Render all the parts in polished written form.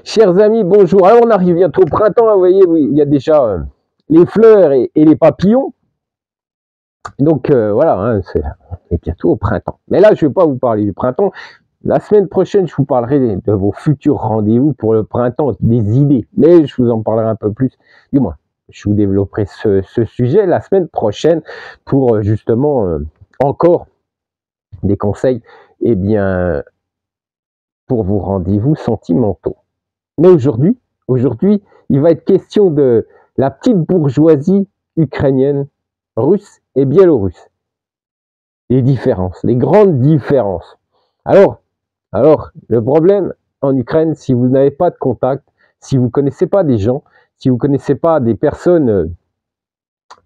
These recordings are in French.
Chers amis, bonjour. Alors on arrive bientôt au printemps, hein, vous voyez, oui, il y a déjà les fleurs et les papillons. Donc voilà, hein, c'est bientôt au printemps. Mais là, je ne vais pas vous parler du printemps. La semaine prochaine, je vous parlerai de vos futurs rendez-vous pour le printemps, des idées. Mais je vous en parlerai un peu plus. Du moins, je vous développerai ce sujet la semaine prochaine pour justement encore des conseils, eh bien, pour vos rendez-vous sentimentaux. Mais aujourd'hui, il va être question de la petite bourgeoisie ukrainienne, russe et biélorusse. Les différences, les grandes différences. Alors, le problème en Ukraine, si vous n'avez pas de contact, si vous ne connaissez pas des gens, si vous ne connaissez pas des personnes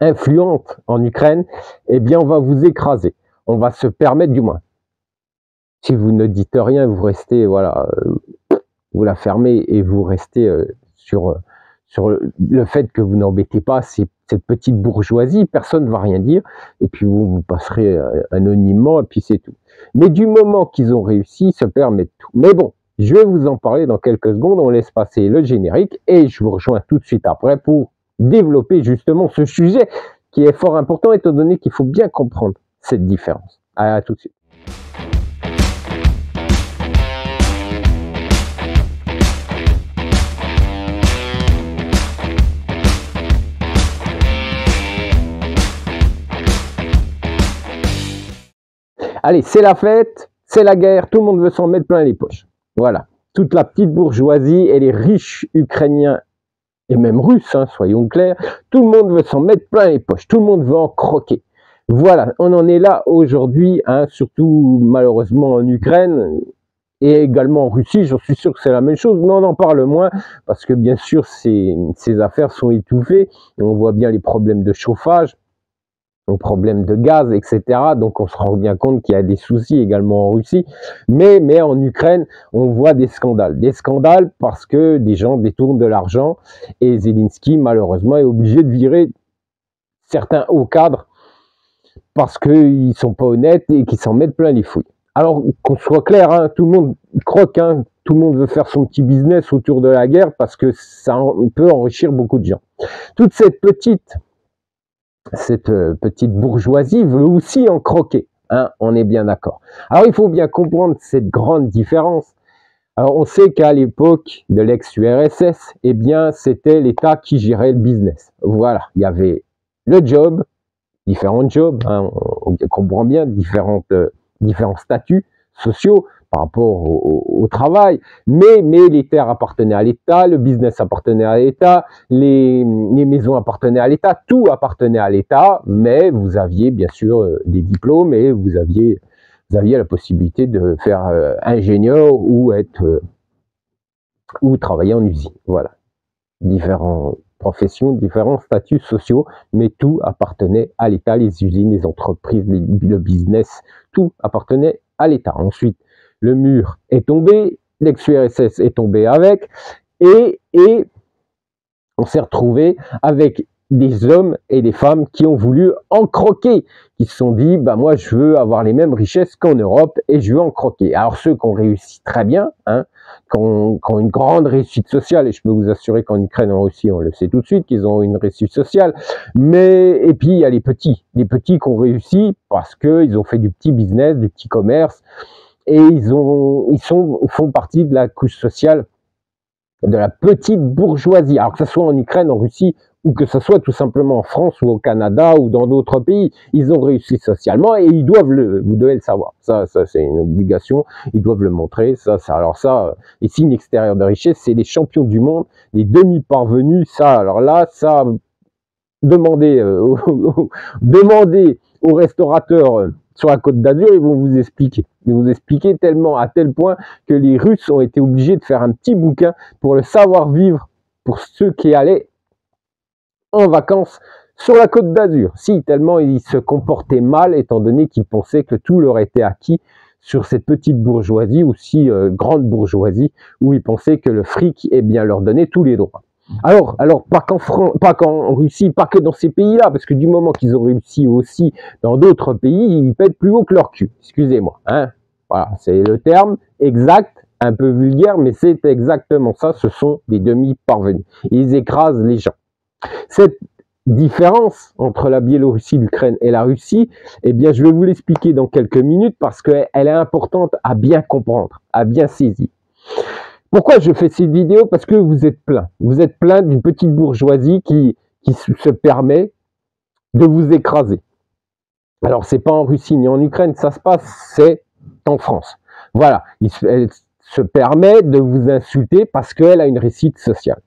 influentes en Ukraine, eh bien, on va vous écraser. On va se permettre, du moins. Si vous ne dites rien, vous restez, voilà, vous la fermez et vous restez sur le fait que vous n'embêtez pas cette petite bourgeoisie, personne ne va rien dire, et puis vous passerez anonymement, et puis c'est tout. Mais du moment qu'ils ont réussi, ils se permettent tout. Mais bon, je vais vous en parler dans quelques secondes, on laisse passer le générique, et je vous rejoins tout de suite après pour développer justement ce sujet qui est fort important, étant donné qu'il faut bien comprendre cette différence. À tout de suite. Allez, c'est la fête, c'est la guerre, tout le monde veut s'en mettre plein les poches. Voilà, toute la petite bourgeoisie et les riches ukrainiens, et même russes, hein, soyons clairs, tout le monde veut s'en mettre plein les poches, tout le monde veut en croquer. Voilà, on en est là aujourd'hui, hein, surtout malheureusement en Ukraine, et également en Russie, j'en suis sûr que c'est la même chose, mais on en parle moins, parce que bien sûr, ces affaires sont étouffées, on voit bien les problèmes de chauffage, aux problèmes de gaz, etc. Donc on se rend bien compte qu'il y a des soucis également en Russie. Mais en Ukraine, on voit des scandales. Des scandales parce que des gens détournent de l'argent et Zelensky, malheureusement, est obligé de virer certains hauts cadres parce qu'ils ne sont pas honnêtes et qu'ils s'en mettent plein les fouilles. Alors qu'on soit clair, hein, tout le monde croque, hein, tout le monde veut faire son petit business autour de la guerre parce que ça peut enrichir beaucoup de gens. Toute cette petite bourgeoisie veut aussi en croquer, hein, on est bien d'accord. Alors il faut bien comprendre cette grande différence. Alors on sait qu'à l'époque de l'ex-URSS, eh bien c'était l'État qui gérait le business. Voilà, il y avait le job, différents jobs, hein, on comprend bien, différents statuts sociaux par rapport au travail, mais les terres appartenaient à l'État, le business appartenait à l'État, les maisons appartenaient à l'État, tout appartenait à l'État, mais vous aviez bien sûr des diplômes et vous aviez la possibilité de faire ingénieur ou travailler en usine. Voilà, différentes professions, différents statuts sociaux, mais tout appartenait à l'État, les usines, les entreprises, le business, tout appartenait à l'État. Ensuite, le mur est tombé, l'ex-URSS est tombé avec, et on s'est retrouvé avec des hommes et des femmes qui ont voulu en croquer, qui se sont dit, bah moi je veux avoir les mêmes richesses qu'en Europe et je veux en croquer. Alors ceux qui ont réussi très bien, hein, qui ont une grande réussite sociale, et je peux vous assurer qu'en Ukraine, en Russie, on le sait tout de suite qu'ils ont une réussite sociale, et puis il y a les petits qui ont réussi parce qu'ils ont fait du petit business, du petit commerce, et ils font partie de la couche sociale de la petite bourgeoisie, alors que ce soit en Ukraine, en Russie, ou que ce soit tout simplement en France ou au Canada ou dans d'autres pays, ils ont réussi socialement et ils doivent vous devez le savoir. Ça c'est une obligation, ils doivent le montrer. Alors ça, les signes extérieurs de richesse, c'est les champions du monde, les demi-parvenus. Ça, alors là, ça, demandez aux restaurateurs sur la Côte d'Azur, ils vont vous expliquer. Ils vont vous expliquer tellement, à tel point que les Russes ont été obligés de faire un petit bouquin pour le savoir-vivre pour ceux qui allaient en vacances sur la Côte d'Azur. Si, tellement ils se comportaient mal, étant donné qu'ils pensaient que tout leur était acquis sur cette petite bourgeoisie, aussi grande bourgeoisie, où ils pensaient que le fric, eh bien, leur donnait tous les droits. Alors pas qu'en Russie, pas que dans ces pays-là, parce que du moment qu'ils ont réussi aussi dans d'autres pays, ils pètent plus haut que leur cul. Excusez-moi, hein. Voilà, c'est le terme exact, un peu vulgaire, mais c'est exactement ça, ce sont des demi-parvenus. Ils écrasent les gens. Cette différence entre la Biélorussie, l'Ukraine et la Russie, eh bien, je vais vous l'expliquer dans quelques minutes parce qu'elle est importante à bien comprendre, à bien saisir. Pourquoi je fais cette vidéo? Parce que vous êtes plein. Vous êtes plein d'une petite bourgeoisie qui se permet de vous écraser. Alors, c'est pas en Russie ni en Ukraine, ça se passe, c'est en France. Voilà, elle se permet de vous insulter parce qu'elle a une réussite sociale.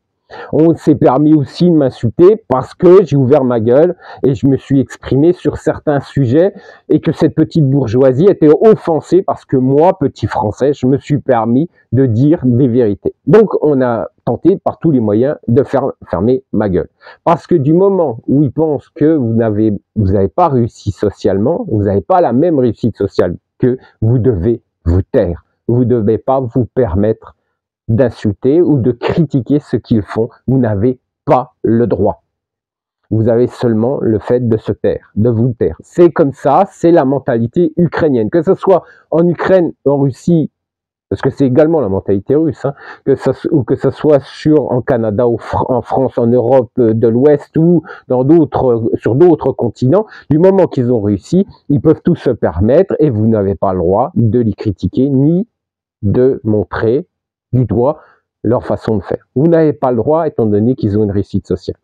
On s'est permis aussi de m'insulter parce que j'ai ouvert ma gueule et je me suis exprimé sur certains sujets et que cette petite bourgeoisie était offensée parce que moi, petit français, je me suis permis de dire des vérités. Donc, on a tenté par tous les moyens de faire fermer ma gueule. Parce que du moment où ils pensent que vous n'avez pas réussi socialement, vous n'avez pas la même réussite sociale que vous devez vous taire. Vous ne devez pas vous permettre d'insulter ou de critiquer ce qu'ils font. Vous n'avez pas le droit. Vous avez seulement le fait de se taire, de vous taire. C'est comme ça, c'est la mentalité ukrainienne. Que ce soit en Ukraine, en Russie, parce que c'est également la mentalité russe, hein, que ce soit en Canada, ou en France, en Europe de l'Ouest ou sur d'autres continents, du moment qu'ils ont réussi, ils peuvent tout se permettre et vous n'avez pas le droit de les critiquer ni de montrer du doigt leur façon de faire. Vous n'avez pas le droit étant donné qu'ils ont une réussite sociale.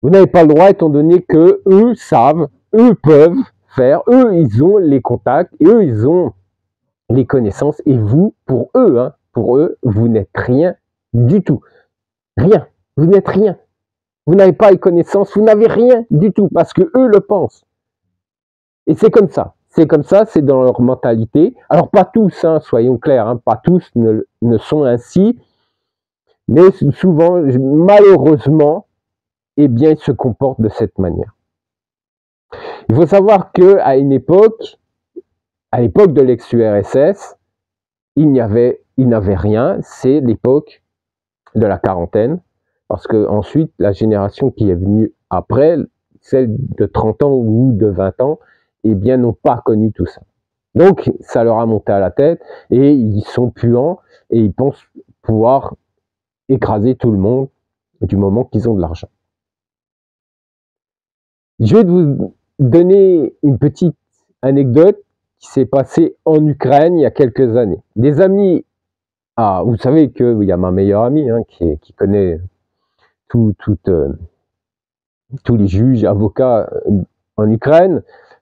Vous n'avez pas le droit étant donné que eux savent, eux peuvent faire, eux ils ont les contacts, et eux ils ont les connaissances et vous, pour eux, vous n'êtes rien du tout. Rien. Vous n'êtes rien. Vous n'avez pas les connaissances, vous n'avez rien du tout parce que eux le pensent. Et c'est comme ça. C'est comme ça, c'est dans leur mentalité. Alors pas tous, hein, soyons clairs, hein, pas tous ne sont ainsi, mais souvent, malheureusement, eh bien, ils se comportent de cette manière. Il faut savoir qu'à une époque, à l'époque de l'ex-URSS, il n'avait rien, c'est l'époque de la quarantaine, parce que ensuite, la génération qui est venue après, celle de 30 ans ou de 20 ans, eh bien, n'ont pas connu tout ça. Donc, ça leur a monté à la tête et ils sont puants et ils pensent pouvoir écraser tout le monde du moment qu'ils ont de l'argent. Je vais vous donner une petite anecdote qui s'est passée en Ukraine il y a quelques années. Des amis, vous savez qu'il y a ma meilleure amie hein, qui connaît tous les juges, avocats en Ukraine,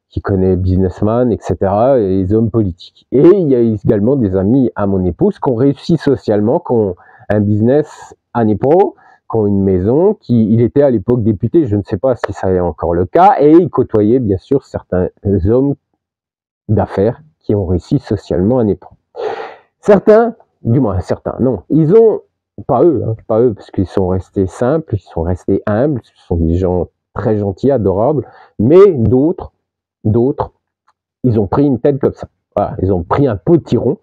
qui connaît businessman, etc., et les hommes politiques. Et il y a également des amis à mon épouse qui ont réussi socialement, qui ont un business à Dnipro, qui ont une maison, il était à l'époque député, je ne sais pas si ça est encore le cas, et il côtoyait bien sûr certains hommes d'affaires qui ont réussi socialement à Dnipro. Certains, non, ils ont, pas eux, parce qu'ils sont restés simples, ils sont restés humbles, ce sont des gens très gentils, adorables, mais d'autres, ils ont pris une tête comme ça. Voilà, ils ont pris un potiron,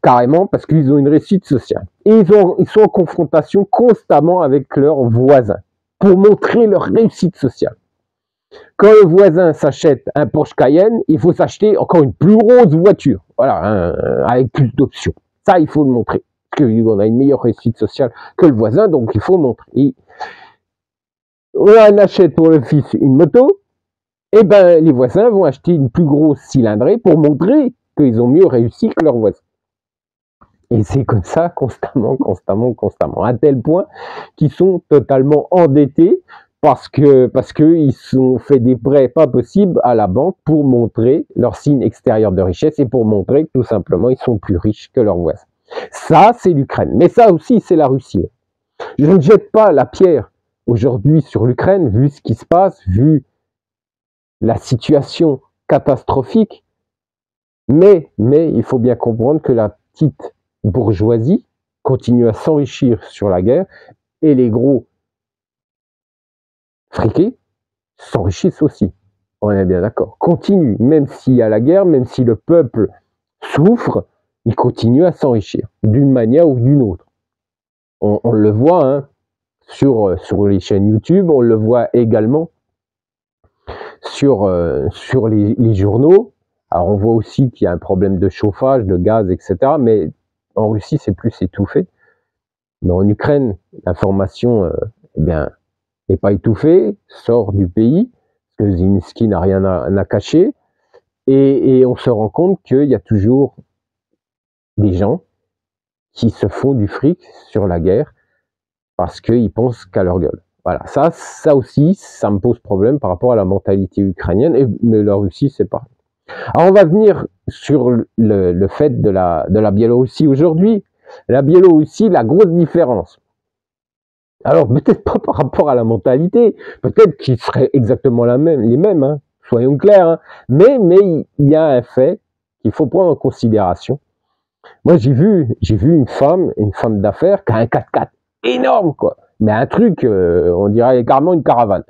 carrément, parce qu'ils ont une réussite sociale. Et ils sont en confrontation constamment avec leurs voisins, pour montrer leur réussite sociale. Quand le voisin s'achète un Porsche Cayenne, il faut s'acheter encore une plus grosse voiture, voilà, avec plus d'options. Ça, il faut le montrer, parce qu'on a une meilleure réussite sociale que le voisin, donc il faut le montrer. On achète pour le fils une moto, et ben les voisins vont acheter une plus grosse cylindrée pour montrer qu'ils ont mieux réussi que leurs voisins. Et c'est comme ça constamment, à tel point qu'ils sont totalement endettés parce qu'ils ont fait des prêts pas possibles à la banque pour montrer leur signe extérieur de richesse et pour montrer que tout simplement ils sont plus riches que leurs voisins. Ça, c'est l'Ukraine. Mais ça aussi, c'est la Russie. Je ne jette pas la pierre aujourd'hui sur l'Ukraine, vu ce qui se passe, vu la situation catastrophique, mais il faut bien comprendre que la petite bourgeoisie continue à s'enrichir sur la guerre et les gros friqués s'enrichissent aussi. On est bien d'accord. Continue, même s'il y a la guerre, même si le peuple souffre, il continue à s'enrichir d'une manière ou d'une autre. On le voit hein, sur les chaînes YouTube, on le voit également sur les journaux. Alors on voit aussi qu'il y a un problème de chauffage, de gaz, etc. Mais En Russie, c'est plus étouffé. Mais en Ukraine, l'information eh bien, n'est pas étouffée, sort du pays, parce que Zelensky n'a rien à cacher. Et on se rend compte qu'il y a toujours des gens qui se font du fric sur la guerre parce qu'ils pensent qu'à leur gueule. Voilà, ça aussi, ça me pose problème par rapport à la mentalité ukrainienne, mais la Russie, c'est pareil. Alors on va venir sur le fait de la Biélorussie aujourd'hui. La Biélorussie, la grosse différence. Alors peut-être pas par rapport à la mentalité, peut-être qu'ils seraient exactement les mêmes, hein, soyons clairs, hein, mais il y a un fait qu'il faut prendre en considération. Moi j'ai vu une femme d'affaires qui a un 4x4 énorme, quoi. Mais un truc, on dirait carrément une caravane.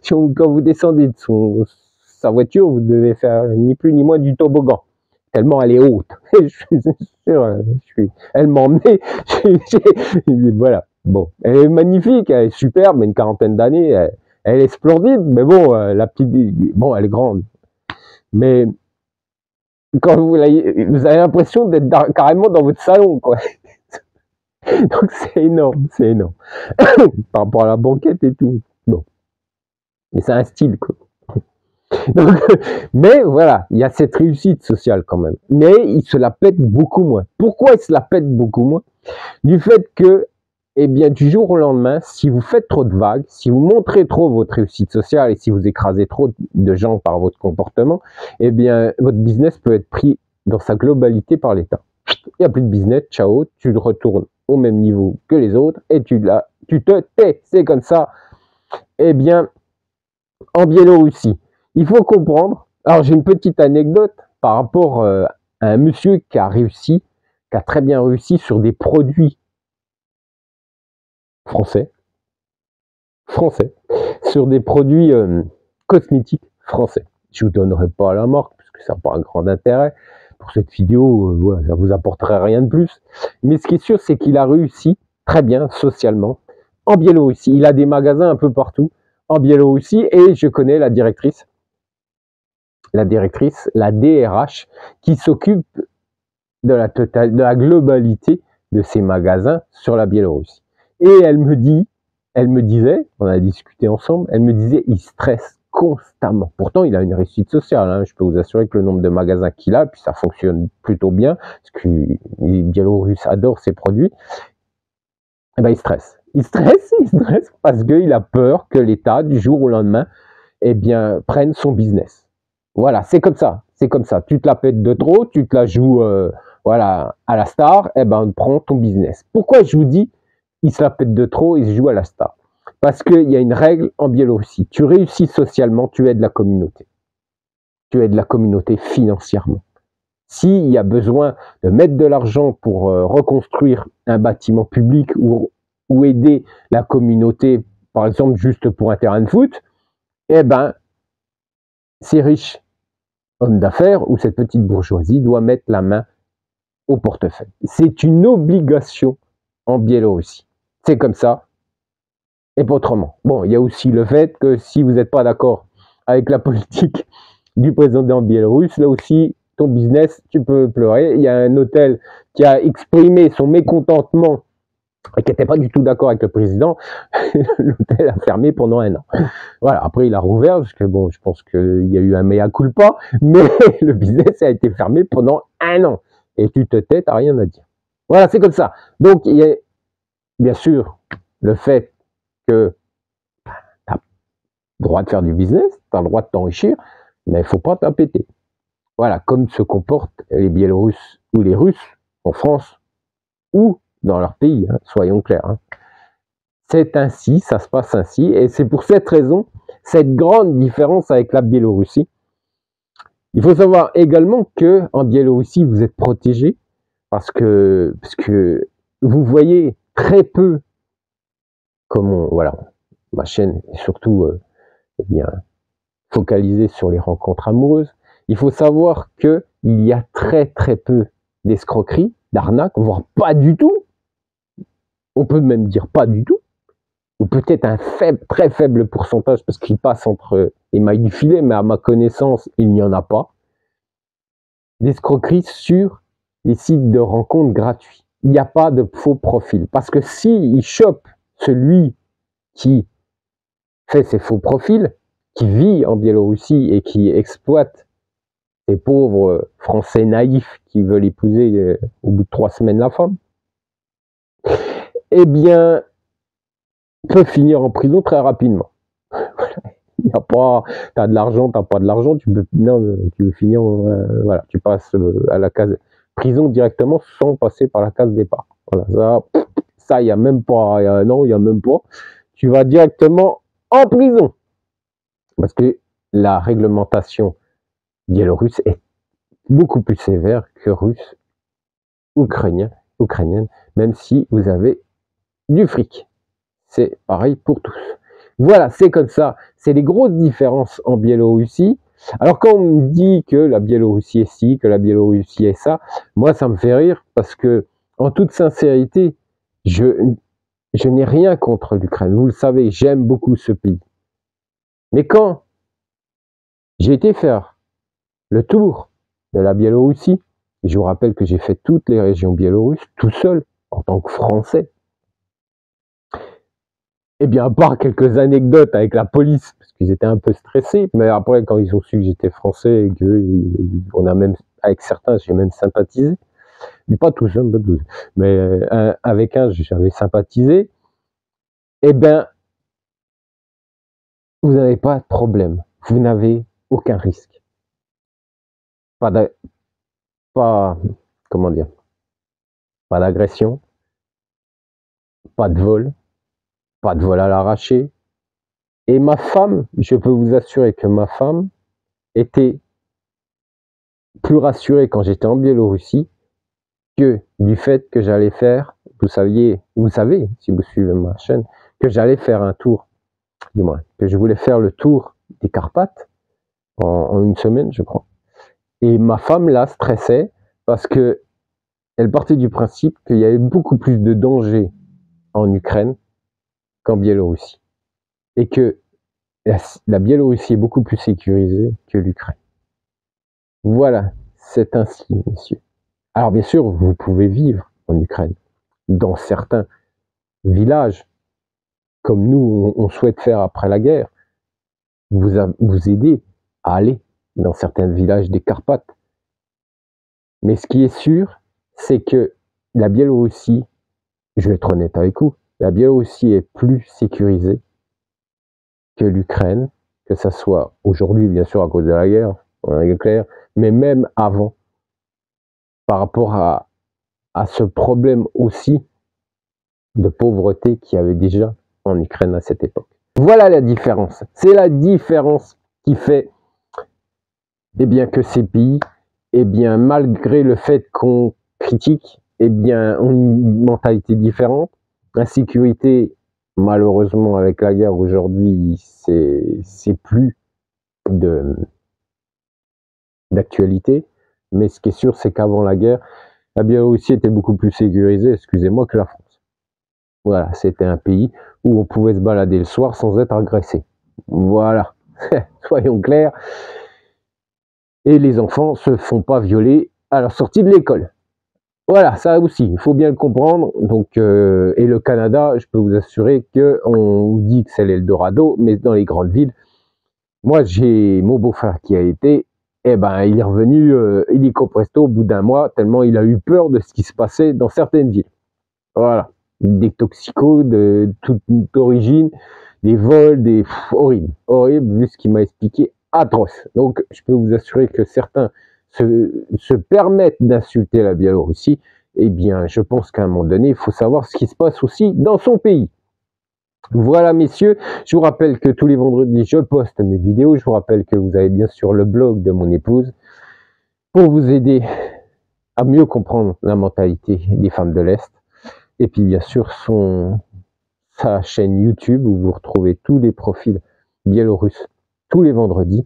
Quand vous descendez de sa voiture, vous devez faire ni plus ni moins du toboggan. Tellement elle est haute. Elle m'a emmené. Voilà. Bon, elle est magnifique, elle est superbe, une quarantaine d'années, elle est splendide, mais bon, la petite, bon, elle est grande. Mais quand vous avez l'impression d'être carrément dans votre salon, quoi. Donc c'est énorme, c'est énorme. Par rapport à la banquette et tout. Bon. Mais c'est un style, quoi. Donc, mais voilà, il y a cette réussite sociale quand même. Mais il se la pète beaucoup moins. Pourquoi il se la pète beaucoup moins? Du fait que, eh bien, du jour au lendemain, si vous faites trop de vagues, si vous montrez trop votre réussite sociale et si vous écrasez trop de gens par votre comportement, eh bien, votre business peut être pris dans sa globalité par l'État. Il n'y a plus de business, ciao, tu retournes au même niveau que les autres et tu te tais, c'est comme ça. Eh bien, en Biélorussie, il faut comprendre, alors j'ai une petite anecdote par rapport à un monsieur qui a très bien réussi sur des produits français, sur des produits cosmétiques français. Je ne vous donnerai pas la marque, parce que ça n'a pas un grand intérêt. Pour cette vidéo, voilà, ça ne vous apporterait rien de plus. Mais ce qui est sûr, c'est qu'il a réussi très bien socialement en Biélorussie. Il a des magasins un peu partout en Biélorussie et je connais la directrice, la DRH, qui s'occupe de la globalité de ces magasins sur la Biélorussie. Et elle me disait, on a discuté ensemble, elle me disait, il stresse constamment. Pourtant, il a une réussite sociale, hein. Je peux vous assurer que le nombre de magasins qu'il a, puis ça fonctionne plutôt bien, parce que les Biélorusses adorent ses produits, eh ben, il stresse. Il stresse parce qu'il a peur que l'État, du jour au lendemain, eh bien, prenne son business. Voilà, c'est comme ça. Tu te la pètes de trop, tu te la joues voilà, à la star, eh ben, on prend ton business. Pourquoi je vous dis, il se la pète de trop, il se joue à la star? Parce qu'il y a une règle en Biélorussie. Tu réussis socialement, tu aides la communauté. Tu aides la communauté financièrement. S'il y a besoin de mettre de l'argent pour reconstruire un bâtiment public ou aider la communauté, par exemple juste pour un terrain de foot, eh ben, ces riches hommes d'affaires ou cette petite bourgeoisie doit mettre la main au portefeuille. C'est une obligation en Biélorussie. C'est comme ça et pas autrement. Bon, il y a aussi le fait que si vous n'êtes pas d'accord avec la politique du président biélorusse, là aussi, ton business, tu peux pleurer. Il y a un hôtel qui a exprimé son mécontentement et qui n'était pas du tout d'accord avec le président. L'hôtel a fermé pendant 1 an. Voilà, après il a rouvert, parce que bon, je pense qu'il y a eu un mea culpa, mais le business a été fermé pendant 1 an. Et tu te tais, t'as rien à dire. Voilà, c'est comme ça. Donc, il y a bien sûr le fait que tu as le droit de faire du business, tu as le droit de t'enrichir, mais il ne faut pas t'empêter. Voilà, comme se comportent les Biélorusses ou les Russes en France ou dans leur pays, hein, soyons clairs. Hein. C'est ainsi, ça se passe ainsi, et c'est pour cette raison, cette grande différence avec la Biélorussie. Il faut savoir également que en Biélorussie, vous êtes protégé parce que vous voyez très peu comment, voilà, ma chaîne est surtout eh bien, focalisée sur les rencontres amoureuses. Il faut savoir qu'il y a très peu d'escroqueries, d'arnaques, voire pas du tout. On peut même dire pas du tout. Ou peut-être un très faible pourcentage parce qu'il passe entre les mailles du filet, mais à ma connaissance, il n'y en a pas. D'escroqueries sur les sites de rencontres gratuits. Il n'y a pas de faux profil. Parce que s'ils chopent celui qui fait ces faux profils, qui vit en Biélorussie et qui exploite ces pauvres Français naïfs qui veulent épouser au bout de 3 semaines la femme, eh bien, peut finir en prison très rapidement. Il n'y a pas, t'as de l'argent, t'as pas de l'argent, tu veux finir, voilà, tu passes à la case prison directement sans passer par la case départ. Voilà, ça, il y a même pas, non, il y a même pas. Tu vas directement en prison parce que la réglementation biélorusse est beaucoup plus sévère que russe, ukrainienne, même si vous avez du fric. C'est pareil pour tous. Voilà, c'est comme ça. C'est les grosses différences en Biélorussie. Alors quand on me dit que la Biélorussie est ci, que la Biélorussie est ça, moi ça me fait rire parce que, en toute sincérité, je n'ai rien contre l'Ukraine. Vous le savez, j'aime beaucoup ce pays. Mais quand j'ai été faire le tour de la Biélorussie, je vous rappelle que j'ai fait toutes les régions biélorusses tout seul, en tant que Français. Eh bien, à part quelques anecdotes avec la police, parce qu'ils étaient un peu stressés, mais après, quand ils ont su que j'étais français et que on a même, avec certains, j'ai même sympathisé. Pas tous, hein, mais avec un, j'avais sympathisé. Eh bien, vous n'avez pas de problème. Vous n'avez aucun risque. Comment dire, pas d'agression, pas de vol à l'arraché. Et ma femme, je peux vous assurer que ma femme était plus rassurée quand j'étais en Biélorussie que du fait que j'allais faire, vous savez, si vous suivez ma chaîne, que j'allais faire un tour, du moins, que je voulais faire le tour des Carpates en 1 semaine, je crois. Et ma femme, là, stressait parce que elle partait du principe qu'il y avait beaucoup plus de danger en Ukraine qu'en Biélorussie. Et que la Biélorussie est beaucoup plus sécurisée que l'Ukraine. Voilà, c'est ainsi, messieurs. Alors bien sûr, vous pouvez vivre en Ukraine, dans certains villages, comme nous, on souhaite faire après la guerre, vous aider à aller dans certains villages des Carpates. Mais ce qui est sûr, c'est que la Biélorussie, je vais être honnête avec vous, la Biélorussie est plus sécurisée que l'Ukraine, que ça soit aujourd'hui, bien sûr, à cause de la guerre, on est clair, mais même avant, par rapport à ce problème aussi de pauvreté qu'il y avait déjà en Ukraine à cette époque. Voilà la différence. C'est la différence qui fait que ces pays, malgré le fait qu'on critique, ont une mentalité différente. L'insécurité, malheureusement, avec la guerre aujourd'hui, c'est plus d'actualité. Mais ce qui est sûr, c'est qu'avant la guerre, la Biélorussie était beaucoup plus sécurisée, excusez-moi, que la France. Voilà, c'était un pays où on pouvait se balader le soir sans être agressé. Voilà, soyons clairs. Et les enfants se font pas violer à leur sortie de l'école. Voilà, ça aussi, il faut bien le comprendre. Donc, et le Canada, je peux vous assurer qu'on dit que c'est l'Eldorado, mais dans les grandes villes, moi j'ai mon beau-frère qui a été, il est revenu illico presto au bout d'1 mois, tellement il a eu peur de ce qui se passait dans certaines villes. Voilà, des toxicos de toute origine, des vols, horrible, vu ce qu'il m'a expliqué, atroce. Donc, je peux vous assurer que certains se permettent d'insulter la Biélorussie. Eh bien, je pense qu'à un moment donné, il faut savoir ce qui se passe aussi dans son pays. Voilà, messieurs, je vous rappelle que tous les vendredis, je poste mes vidéos. Je vous rappelle que vous avez bien sûr le blog de mon épouse pour vous aider à mieux comprendre la mentalité des femmes de l'Est. Et puis, bien sûr, sa chaîne YouTube où vous retrouvez tous les profils biélorusses tous les vendredis.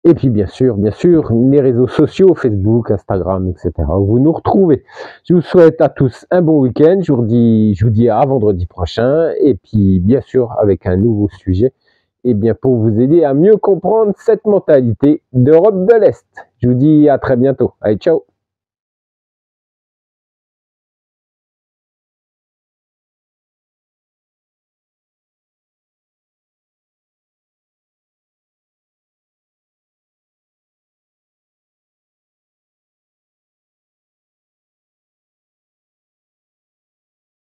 Et puis, bien sûr, les réseaux sociaux, Facebook, Instagram, etc. où vous nous retrouvez. Je vous souhaite à tous un bon week-end. Je vous dis à vendredi prochain. Et puis, bien sûr, avec un nouveau sujet. Pour vous aider à mieux comprendre cette mentalité d'Europe de l'Est. Je vous dis à très bientôt. Allez, ciao!